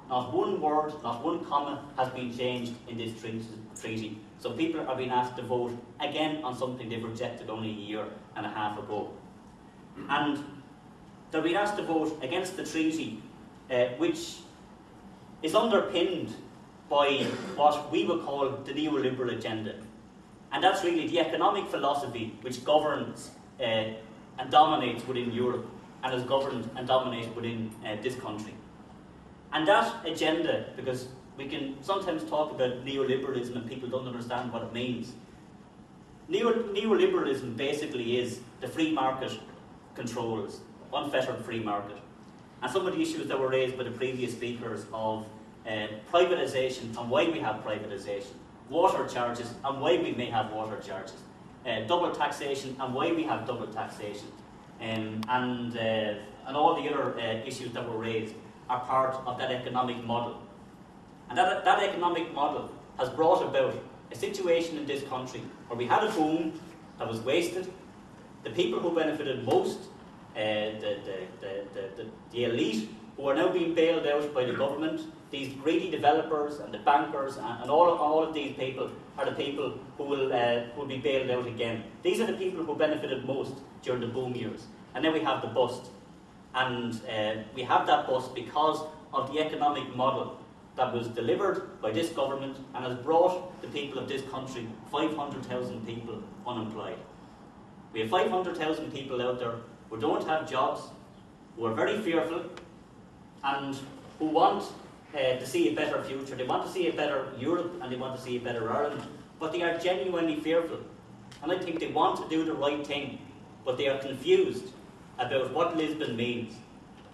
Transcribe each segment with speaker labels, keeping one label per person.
Speaker 1: not one word, not one comma has been changed in this treaty. So people are being asked to vote again on something they've rejected only a year and a half ago. And they're being asked to vote against the treaty, which is underpinned by what we would call the neoliberal agenda. And that's really the economic philosophy which governs and dominates within Europe, and has governed and dominated within this country. And that agenda, because we can sometimes talk about neoliberalism and people don't understand what it means. Neoliberalism basically is the free market controls, unfettered free market. And some of the issues that were raised by the previous speakers of privatisation and why we have privatisation, water charges and why we may have water charges, double taxation and why we have double taxation, and all the other issues that were raised are part of that economic model. And that economic model has brought about a situation in this country where we had a boom that was wasted. The people who benefited most, the elite, who are now being bailed out by the government, these greedy developers and the bankers and all of these people are the people who will be bailed out again. These are the people who benefited most during the boom years. And then we have the bust. And we have that bust because of the economic model that was delivered by this government and has brought the people of this country 500,000 people unemployed. We have 500,000 people out there who don't have jobs, who are very fearful, and who want to see a better future. They want to see a better Europe and they want to see a better Ireland, but they are genuinely fearful. And I think they want to do the right thing, but they are confused about what Lisbon means.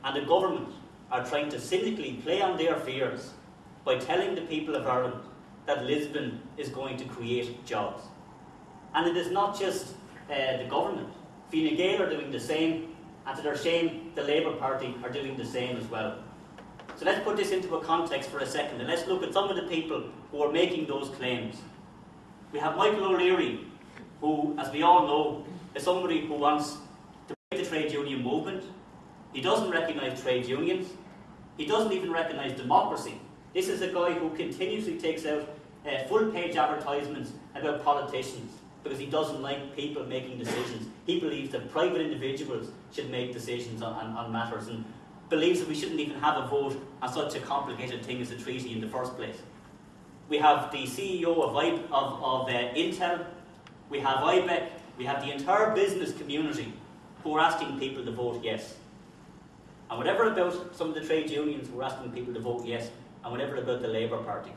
Speaker 1: And the government are trying to cynically play on their fears by telling the people of Ireland that Lisbon is going to create jobs. And it is not just the government. Fine Gael are doing the same, and to their shame, the Labour Party are doing the same as well. So let's put this into a context for a second, and let's look at some of the people who are making those claims. We have Michael O'Leary, who, as we all know, is somebody who wants to break the trade union movement. He doesn't recognise trade unions. He doesn't even recognise democracy. This is a guy who continuously takes out full-page advertisements about politicians because he doesn't like people making decisions. He believes that private individuals should make decisions on matters, and believes that we shouldn't even have a vote on such a complicated thing as a treaty in the first place. We have the CEO of Intel, we have IBEC, we have the entire business community who are asking people to vote yes. And whatever about some of the trade unions who are asking people to vote yes, and whatever about the Labour Party.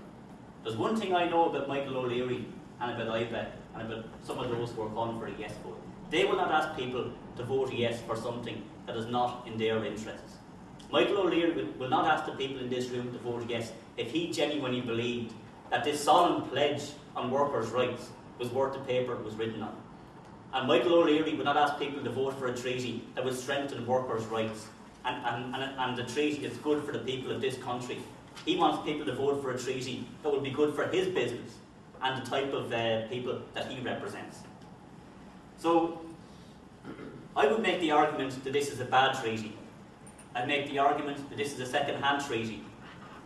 Speaker 1: There's one thing I know about Michael O'Leary and about IBEC and about some of those who are calling for a yes vote. They will not ask people to vote yes for something that is not in their interests. Michael O'Leary will not ask the people in this room to vote yes if he genuinely believed that this solemn pledge on workers' rights was worth the paper it was written on. And Michael O'Leary would not ask people to vote for a treaty that would strengthen workers' rights and the treaty that's good for the people of this country. He wants people to vote for a treaty that will be good for his business and the type of people that he represents. So, I would make the argument that this is a bad treaty. I make the argument that this is a second-hand treaty.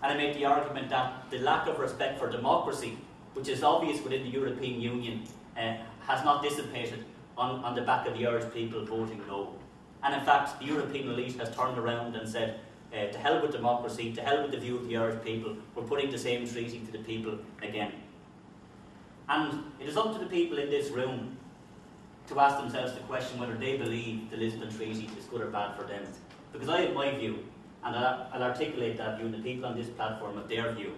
Speaker 1: And I make the argument that the lack of respect for democracy, which is obvious within the European Union, has not dissipated on the back of the Irish people voting no. And in fact, the European elite has turned around and said, to hell with democracy, to hell with the view of the Irish people, we're putting the same treaty to the people again. And it is up to the people in this room to ask themselves the question whether they believe the Lisbon Treaty is good or bad for them. Because I have my view, and I'll articulate that view, and the people on this platform have their view.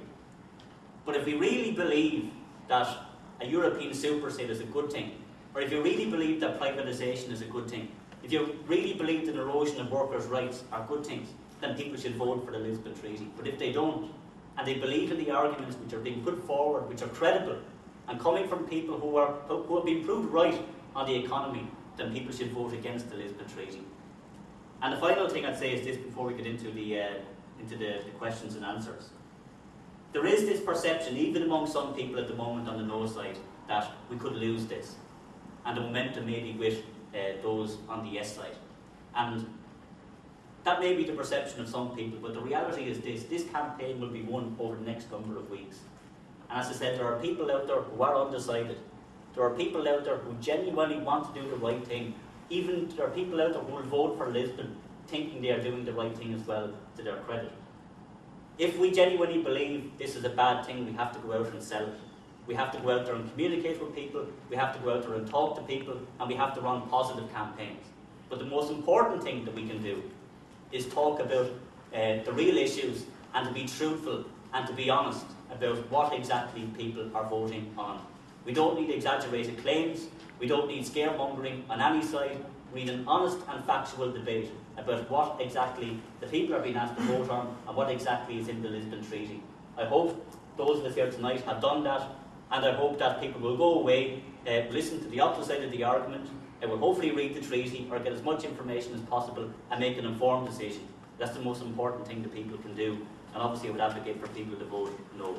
Speaker 1: But if we really believe that a European super state is a good thing, or if you really believe that privatisation is a good thing, if you really believe that erosion of workers' rights are good things, then people should vote for the Lisbon Treaty. But if they don't, and they believe in the arguments which are being put forward, which are credible, and coming from people who have been proved right on the economy, then people should vote against the Lisbon Treaty. And the final thing I'd say is this before we get into the questions and answers. There is this perception, even among some people at the moment on the no side, that we could lose this. And the momentum may be with those on the yes side. And That may be the perception of some people, but the reality is this campaign will be won over the next number of weeks. And as I said, there are people out there who are undecided. There are people out there who genuinely want to do the right thing. Even there are people out there who will vote for Lisbon thinking they are doing the right thing as well, to their credit. If we genuinely believe this is a bad thing, we have to go out and sell it. We have to go out there and communicate with people, we have to go out there and talk to people, and we have to run positive campaigns. But the most important thing that we can do is talk about the real issues, and to be truthful and to be honest about what exactly people are voting on. We don't need exaggerated claims, we don't need scaremongering on any side. We need an honest and factual debate about what exactly the people are being asked to vote on and what exactly is in the Lisbon Treaty. I hope those of us here tonight have done that, and I hope that people will go away, listen to the opposite side of the argument, and will hopefully read the treaty or get as much information as possible and make an informed decision. That's the most important thing that people can do, and obviously I would advocate for people to vote no.